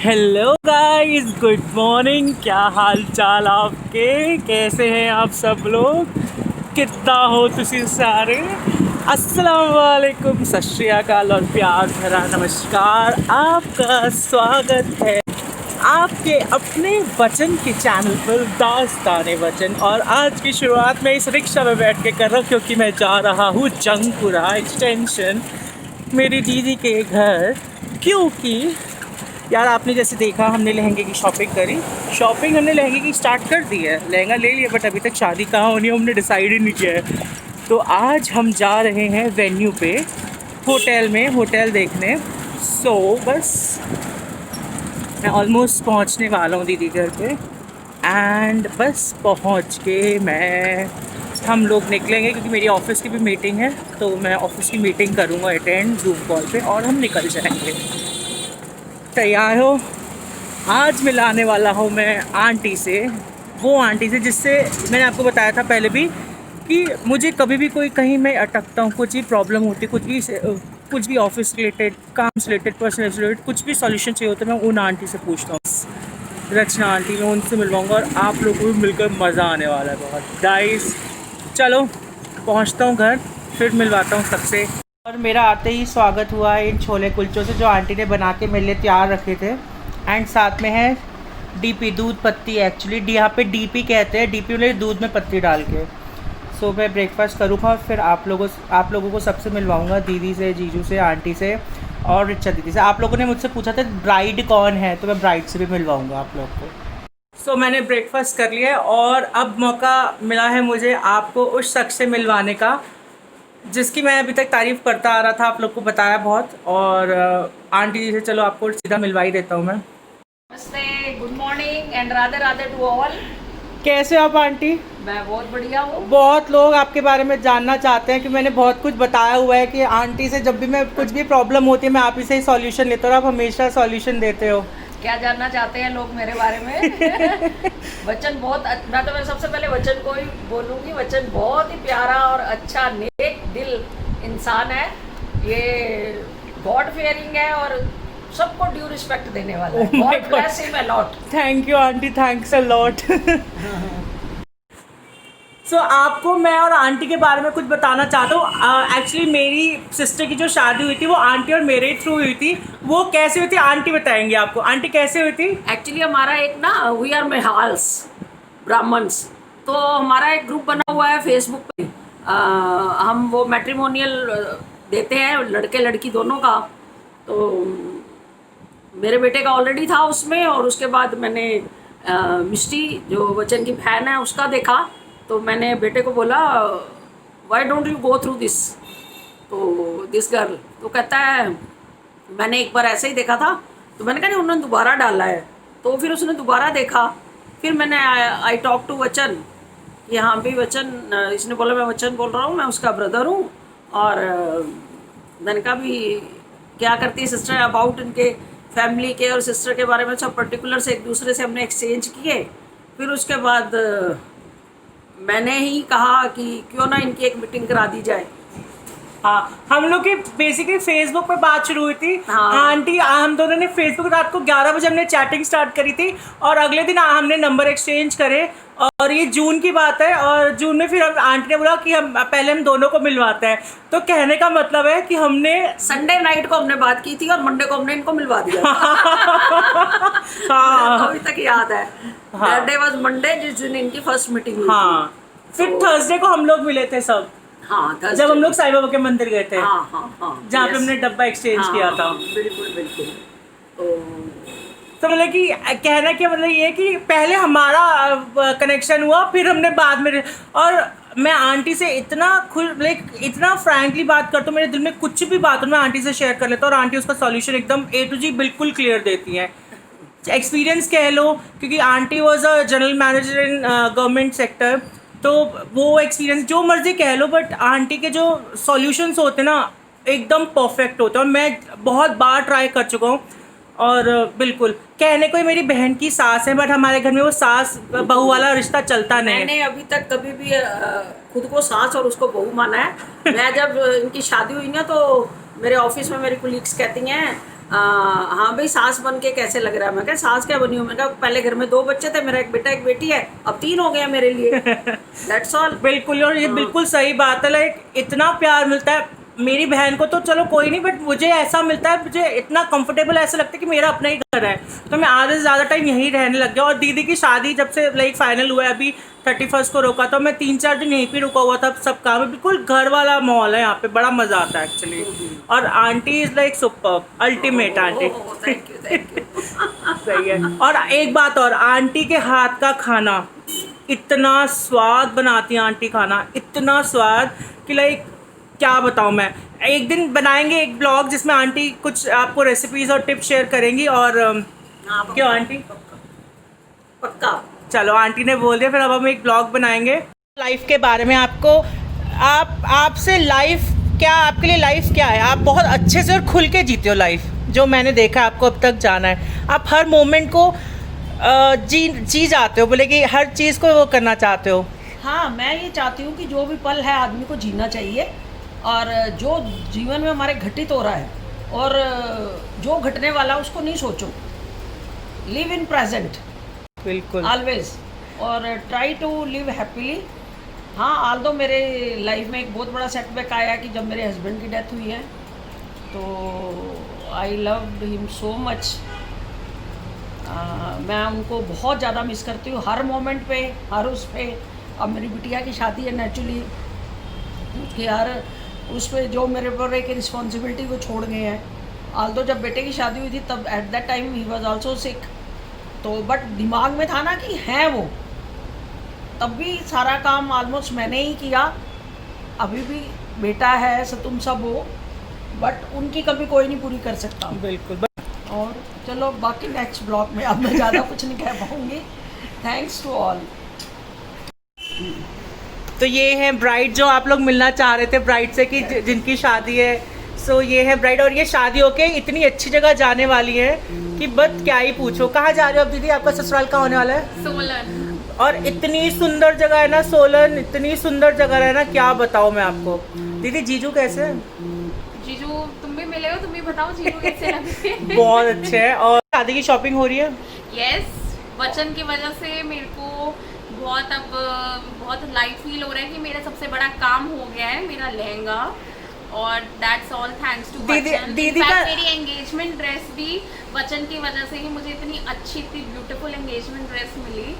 Hello guys, good morning. क्या हाल चाल आपके? कैसे हैं आप सब लोग? कितना हो तुसी सारे? अस्सलाम वालेकुम, सत श्री अकाल और प्यार भरा नमस्कार। आपका स्वागत है आपके अपने वचन के चैनल पर, दास्ताने वचन। और आज की शुरुआत मैं इस रिक्शा में बैठ के कर रहा हूँ क्योंकि मैं जा रहा हूँ जंगपुरा एक्सटेंशन मेरी दीदी के घर। क्योंकि यार आपने जैसे देखा, हमने लहंगे की शॉपिंग करी। शॉपिंग हमने लहंगे की स्टार्ट कर दी है, लहंगा ले लिया, बट अभी तक शादी कहाँ होनी है हमने डिसाइड ही नहीं किया है। तो आज हम जा रहे हैं वेन्यू पे, होटल में होटल देखने। बस मैं ऑलमोस्ट पहुंचने वाला हूँ दीदी घर पे। एंड बस पहुंच के हम लोग निकलेंगे क्योंकि मेरी ऑफिस की भी मीटिंग है। तो मैं ऑफिस की मीटिंग करूँगा अटेंड जूम कॉल पे और हम निकल जाएंगे। तैयार हो? आज मिलाने वाला हूँ मैं आंटी से, वो आंटी से जिससे मैंने आपको बताया था पहले भी कि मुझे कभी भी कोई कहीं मैं अटकता हूँ, कुछ भी प्रॉब्लम होती है, कुछ भी ऑफिस रिलेटेड, काम से रिलेटेड, पर्सनल से रिलेटेड कुछ भी सॉल्यूशन चाहिए होता है, मैं उन आंटी से पूछता हूँ। रचना आंटी, मैं उनसे मिलवाऊँगा और आप लोगों को भी मिलकर मज़ा आने वाला है बहुत। गाइस चलो पहुँचता हूँ घर, फिर मिलवाता हूँ सबसे। और मेरा आते ही स्वागत हुआ है इन छोले कुलचों से जो आंटी ने बना के मेरे लिए तैयार रखे थे। एंड साथ में है डीपी, दूध पत्ती। एक्चुअली यहाँ पे डीपी कहते हैं, डीपी में दूध में पत्ती डाल के। सो मैं ब्रेकफास्ट करूँगा और फिर आप लोगों को सबसे मिलवाऊँगा, दीदी से, जीजू से, आंटी से और रिचा दीदी से। आप लोगों ने मुझसे पूछा था ब्राइड कौन है, तो मैं ब्राइड से भी मिलवाऊँगा आप लोग को। मैंने ब्रेकफास्ट कर लिया है और अब मौका मिला है मुझे आपको उस शख्स से मिलवाने का जिसकी मैं अभी तक तारीफ़ करता आ रहा था, आप लोग को बताया बहुत। और आंटी जी से चलो आपको सीधा मिलवा ही देता हूँ मैं। नमस्ते, good morning and Radhe Radhe to all. कैसे हो आप आंटी? मैं बहुत बढ़िया हूँ। बहुत लोग आपके बारे में जानना चाहते हैं कि मैंने बहुत कुछ बताया हुआ है कि आंटी से जब भी मैं कुछ भी प्रॉब्लम होती है मैं आप ही से ही सॉल्यूशन लेता हूँ, आप हमेशा सॉल्यूशन देते हो। क्या जानना चाहते हैं लोग मेरे बारे में? वचन बहुत, मैं सबसे पहले वचन को ही बोलूँगी। वचन बहुत ही प्यारा और अच्छा, नेक दिल इंसान है। ये गॉड फेयरिंग है और सबको ड्यू रिस्पेक्ट देने वाला है। God bless him a lot. Thank you aunty, thanks a lot. आपको मैं और आंटी के बारे में कुछ बताना चाहता हूँ। एक्चुअली मेरी सिस्टर की जो शादी हुई थी वो आंटी और मेरे थ्रू हुई थी। वो कैसे हुई थी आंटी बताएंगे आपको। आंटी कैसे हुई थी? एक्चुअली हमारा एक ना, वी आर मेहाल्स ब्राह्मण्स, तो हमारा एक ग्रुप बना हुआ है फेसबुक पे। हम वो मैट्रिमोनियल देते हैं लड़के लड़की दोनों का। तो मेरे बेटे का ऑलरेडी था उसमें, और उसके बाद मैंने मिष्टी जो वचन की बहन है उसका देखा। तो मैंने बेटे को बोला, why don't you go through this, तो दिस गर्ल। तो कहता है मैंने एक बार ऐसे ही देखा था। तो मैंने कहा नहीं, उन्होंने दोबारा डाला है। तो फिर उसने दोबारा देखा। फिर मैंने आई टॉक टू वचन कि हाँ भी वचन, इसने बोला मैं वचन बोल रहा हूँ, मैं उसका ब्रदर हूँ। और मैंने कहा भी क्या करती है सिस्टर, अबाउट इनके फैमिली के और सिस्टर के बारे में सब पर्टिकुलर से एक दूसरे से हमने एक्सचेंज किए। फिर उसके बाद मैंने ही कहा कि क्यों ना इनकी एक मीटिंग करा दी जाए। हाँ, हम लोग की बेसिकली फेसबुक पे बात शुरू हुई थी। हाँ। आंटी, हम दोनों ने फेसबुक रात को 11 बजे हमने चैटिंग स्टार्ट करी थी और अगले दिन हमने नंबर एक्सचेंज करे। और ये जून की बात है और जून में फिर आंटी ने बोला कि हम दोनों को मिलवाते हैं। तो कहने का मतलब है कि हमने संडे नाइट को हमने बात की थी और मंडे को हमने इनको मिलवा दिया। हाँ, अभी तक याद है। दैट डे वाज मंडे, जिस दिन इनकी फर्स्ट मीटिंग हुई। हाँ, फिर थर्सडे को हम लोग मिले थे सब। हाँ, जब हम लोग साईं बाबा के मंदिर गए थे। हाँ हाँ हाँ, जहाँ पे हमने डब्बा एक्सचेंज किया था। बिल्कुल बिल्कुल। तो मतलब कि कहना क्या मतलब ये कि पहले हमारा कनेक्शन हुआ, फिर हमने बाद में। और मैं आंटी से इतना इतना फ्रैंकली बात करता हूँ, मेरे दिल में कुछ भी बात हो मैं आंटी से शेयर कर लेता हूँ और आंटी उसका सॉल्यूशन एकदम A to G बिल्कुल क्लियर देती हैं। एक्सपीरियंस कह लो, क्योंकि aunty was a general manager in government sector. तो वो एक्सपीरियंस जो मर्जी कह लो, बट आंटी के जो सॉल्यूशंस होते हैं ना एकदम परफेक्ट होते हैं। और मैं बहुत बार ट्राई कर चुका हूँ। और बिल्कुल कहने को ही मेरी बहन की सास है, बट हमारे घर में वो सास बहू वाला रिश्ता चलता नहीं है। मैंने अभी तक कभी भी खुद को सास और उसको बहू माना है। मैं जब इनकी शादी हुई ना, तो मेरे ऑफिस में मेरी कोलीग्स कहती हैं हाँ भाई सास बन के कैसे लग रहा है? मैं कहा सास क्या बनी हूँ? मैं कहा पहले घर में 2 बच्चे थे, मेरा एक बेटा एक बेटी है, अब 3 हो गया मेरे लिए। That's all. बिल्कुल, और ये बिल्कुल सही बात है। लाइक इतना प्यार मिलता है मेरी बहन को तो चलो कोई नहीं, बट मुझे ऐसा मिलता है, मुझे इतना कंफर्टेबल ऐसा लगता है कि मेरा अपना ही घर है, तो मैं आधे से ज़्यादा टाइम यहीं रहने लग गया। और दीदी की शादी जब से लाइक फाइनल हुआ है, अभी 31 को रोका, तो मैं 3-4 दिन यहीं पे रुका हुआ था। सब काम है, बिल्कुल घर वाला माहौल है यहाँ पे, बड़ा मज़ा आता है एक्चुअली। और aunty is like super, ultimate aunty. Thank you thank you. सही है। और एक बात और, आंटी के हाथ का खाना इतना स्वाद बनाती है आंटी, खाना इतना स्वाद कि लाइक क्या बताऊँ मैं। एक दिन बनाएंगे एक ब्लॉग जिसमें आंटी कुछ आपको रेसिपीज और टिप्स शेयर करेंगी। और हाँ क्यों आंटी? पक्का। चलो आंटी ने बोल दिया, फिर अब हम एक ब्लॉग बनाएंगे लाइफ के बारे में। आपको आपसे लाइफ क्या, आपके लिए लाइफ क्या है? आप बहुत अच्छे से और खुल के जीते हो लाइफ, जो मैंने देखा आपको अब तक जाना है। आप हर मोमेंट को जी जाते हो, बोले कि हर चीज़ को वो करना चाहते हो। हाँ मैं ये चाहती हूँ कि जो भी पल है आदमी को जीना चाहिए, और जो जीवन में हमारे घटित हो रहा है और जो घटने वाला है उसको नहीं सोचो। लिव इन प्रेजेंट बिल्कुल। ऑलवेज, और ट्राई टू लिव हैप्पीली। हाँ आल्दो मेरे लाइफ में एक बहुत बड़ा सेटबैक आया कि जब मेरे हस्बैंड की डेथ हुई है, तो I loved him so much. मैं उनको बहुत ज़्यादा मिस करती हूँ हर मोमेंट पे, हर उस पे। अब मेरी बिटिया की शादी है, नेचुरली उसके हर उस पे जो मेरे पर एक रिस्पॉन्सिबिलिटी वो छोड़ गए हैं। आल्दो जब बेटे की शादी हुई थी तब at that time he was also sick, तो बट दिमाग में था ना कि हैं वो, तब भी सारा काम ऑलमोस्ट मैंने ही किया। अभी भी बेटा है, तुम सब हो, बट उनकी कभी कोई नहीं पूरी कर सकता। बिल्कुल। और चलो बाकी नेक्स्ट ब्लॉग में अब मैं ज़्यादा कुछ नहीं कह पाऊँगी। Thanks to all. तो ये है ब्राइड जो आप लोग मिलना चाह रहे थे, ब्राइड से कि जिनकी शादी है। सो ये है ब्राइड, और ये शादी होके इतनी अच्छी जगह जाने वाली है कि बस क्या ही पूछो। कहाँ जा रहे हो अब दीदी? आपका ससुराल कहाँ होने वाला है? सोलन। और इतनी सुंदर जगह है ना सोलन, इतनी सुंदर जगह है ना, क्या बताऊँ मैं आपको। दीदी जीजू कैसे हैं? जीजू तुम भी मिले हो, तुम भी बताओ जीजू कैसे लगे? बहुत अच्छे हैं। और शादी की शॉपिंग हो रही है? यस, वचन की वजह से मेरे को बहुत लाइट फील हो रहा है कि मेरा सबसे बड़ा काम हो गया है, मेरा लहंगा। और दैट्स ऑल थैंक्स टू वचन। दीदी का मेरी एंगेजमेंट ड्रेस भी वचन की वजह से ही मुझे इतनी अच्छी, इतनी ब्यूटीफुल एंगेजमेंट ड्रेस मिली,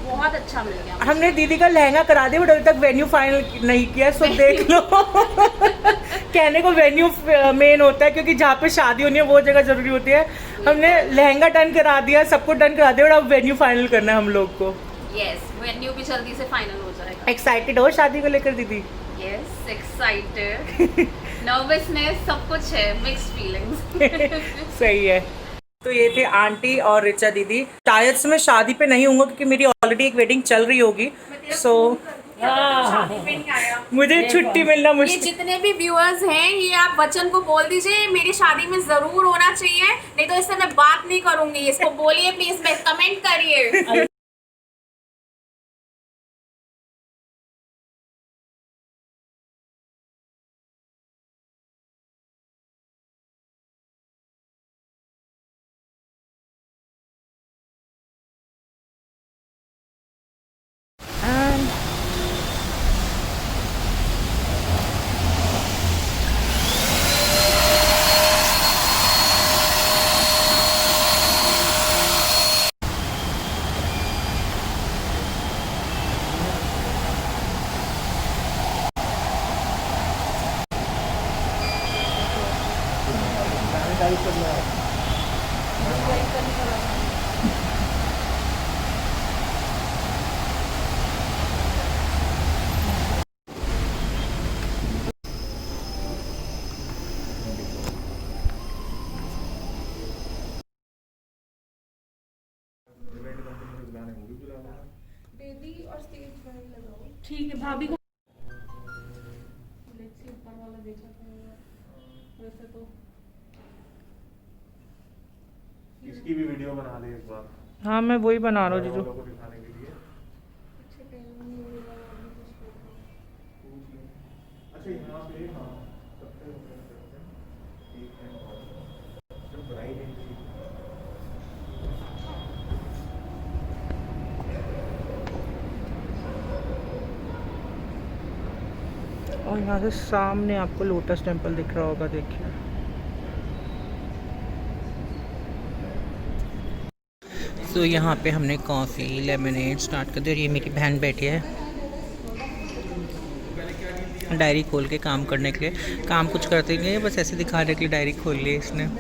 बहुत अच्छा मिल गया। हमने दीदी का लहंगा करा दिया, बट अभी तक वेन्यू फाइनल नहीं किया, सो देख लो। कहने को वेन्यू मेन होता है, क्योंकि जहाँ पे शादी होनी है वो जगह जरूरी होती है। हमने लहंगा डन करा दिया, सब कुछ डन करा दिया, और अब वेन्यू फाइनल करना है हम लोग को। यस, वेन्यू भी जल्दी से फाइनल हो जाएगा। एक्साइटेड हो शादी को लेकर दीदी? यस, एक्साइटेड, नर्वसनेस, सब कुछ है, मिक्स्ड फीलिंग्स। सही है। तो ये थे आंटी और रिचा दीदी। शायद से मैं शादी पे नहीं हूँ क्योंकि मेरी ऑलरेडी एक वेडिंग चल रही होगी, सो मुझे छुट्टी मिलना ये मुश्किल। जितने भी व्यूअर्स हैं, ये आप वचन को बोल दीजिए मेरी शादी में जरूर होना चाहिए, नहीं तो इससे मैं बात नहीं करूंगी। इसको बोलिए प्लीज, मैं कमेंट करिए। ठीक है भाभी को इसकी भी वीडियो बना ले एक बार, हाँ मैं वही बना रहा हूँ जीजू। लोगों को दिखाने के लिए। अच्छा यहाँ पे हाँ, सबसे ठीक है। और यहाँ से सामने आपको लोटस टेम्पल दिख रहा होगा, देखिए। तो यहाँ पे हमने कॉफ़ी लेमनेड स्टार्ट कर दिया और ये मेरी बहन बैठी है डायरी खोल के काम करने के लिए। काम कुछ करते नहीं है, बस ऐसे दिखाने के लिए डायरी खोल ली इसने। आज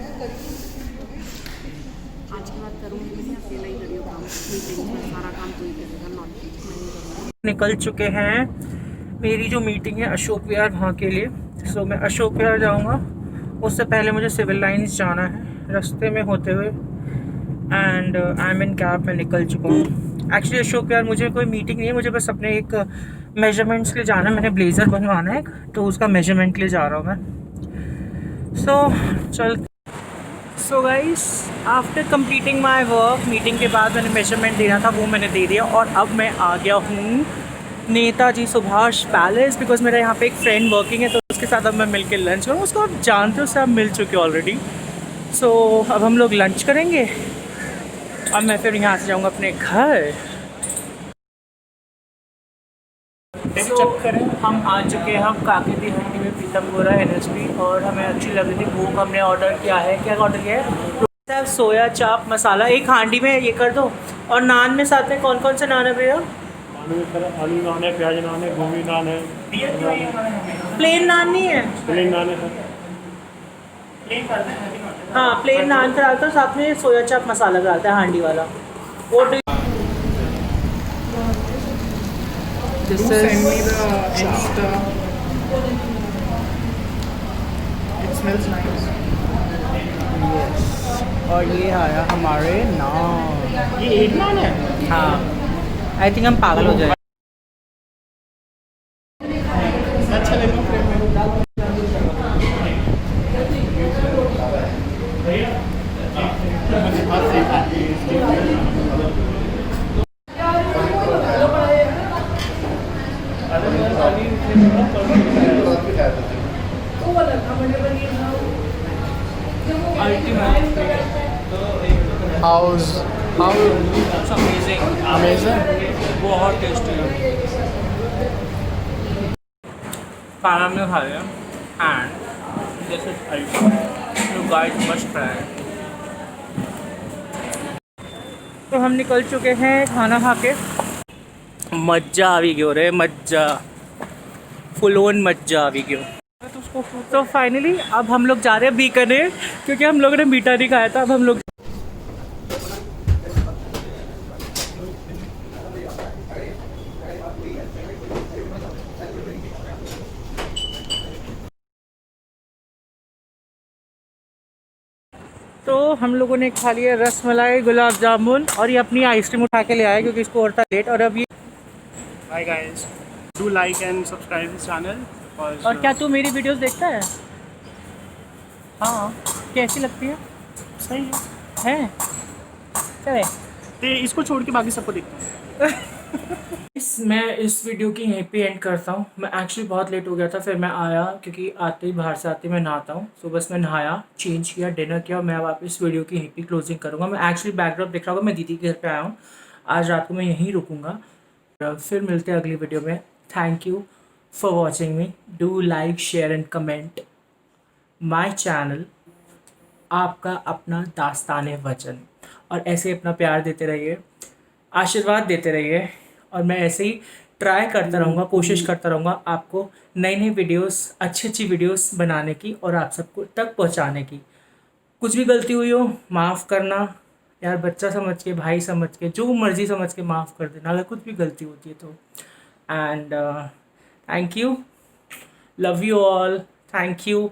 की बात करूँगी मैं अकेला ही करियो काम, मीटिंग में सारा काम तो ही करेगा, नॉट निकल चुके हैं, मेरी जो मीटिंग है अशोक विहार वहाँ के लिए। सो मैं अशोक विहार जाऊँगा, उससे पहले मुझे सिविल लाइंस जाना है, रास्ते में होते हुए। And I am in cab, मैं निकल चुका हूँ। एक्चुअली अशोक विहार मुझे कोई मीटिंग नहीं है, मुझे बस अपने एक मेजरमेंट्स के लिए जाना है। मैंने ब्लेज़र बनवाना है, तो उसका मेजरमेंट के लिए जा रहा हूँ मैं। So guys, after completing my work, meeting के बाद मैंने मेजरमेंट देना था, वो मैंने दे दिया। और अब मैं आ गया हूँ नेताजी सुभाष पैलेस, बिकॉज मेरा यहाँ पे एक फ्रेंड वर्किंग है, तो उसके साथ अब मैं मिल के लंच करूँ। उसको आप जानते हो, उससे आप मिल चुके ऑलरेडी। सो अब हम लोग लंच करेंगे और मैं फिर यहाँ से जाऊँगा अपने घर। हम आ चुके हैं, हम काकेती हट्टी में पीतमपुरा NSP, और हमें अच्छी लग रही थी भूख। हमने ऑर्डर किया है, क्या ऑर्डर किया है? सोया चाप मसाला, एक हांडी में ये कर दो। और नान में साथ में कौन कौन से नान है भैया? आलू नान है, प्याज नान है, गोभी नान है। प्लेन नान नहीं है? प्लेन नान है सर। हाँ, प्लेन नान कराता हूँ, साथ में सोया चाप मसाला कराता है हांडी वाला। वो This is Send me the Insta. It smells nice. और ये आया हमारे नान। ये एक नान है? हाँ, आई थिंक हम पागल हो जाए। अच्छा लग रहा How's amazing? बहुत टेस्टी है। खाना हमने खा लिया and this is you guys must try. तो हम निकल चुके हैं खाना खा के, मज्जा आ भी गयो रे, मज्जा फुल ऑन मज्जा आ भी गयो। तो फाइनली अब हम लोग जा रहे हैं बीकानेर, क्योंकि हम लोगों ने मीठा नहीं खाया था। अब हम लोग हम लोगों ने खा लिया रसमलाई, गुलाब जामुन, और ये अपनी आइसक्रीम उठा के ले आया क्योंकि इसको और था लेट। और अब ये Hi guys, do like and subscribe this channel. और क्या तू मेरी वीडियोस देखता है? हाँ, कैसी लगती है? सही हैं? चले है। इसको छोड़ के बाकी सबको देखता हूँ। मैं इस वीडियो की यहीं पे एंड करता हूँ। मैं एक्चुअली बहुत लेट हो गया था, फिर मैं आया क्योंकि आते ही बाहर से आते ही मैं नहाता हूँ। सो बस मैं नहाया, चेंज किया, डिनर किया, और मैं अब इस वीडियो की यहीं पे क्लोजिंग करूँगा। मैं एक्चुअली बैकड्रॉप दिख रहा होगा, मैं दीदी के घर पे आया हूँ। आज रात को मैं यहीं रुकूँगा। फिर मिलते हैं अगली वीडियो में। Thank you for watching me. Do like, share and comment my channel. आपका अपना दास्तान वचन, और ऐसे अपना प्यार देते रहिए, आशीर्वाद देते रहिए, और मैं ऐसे ही ट्राई करता रहूँगा, कोशिश करता रहूँगा आपको नई नई वीडियोस, अच्छी अच्छी वीडियोस बनाने की और आप सबको तक पहुँचाने की। कुछ भी गलती हुई हो माफ़ करना यार, बच्चा समझ के, भाई समझ के, जो मर्ज़ी समझ के माफ़ कर देना अगर कुछ भी गलती होती है तो। And thank you, love you all, thank you.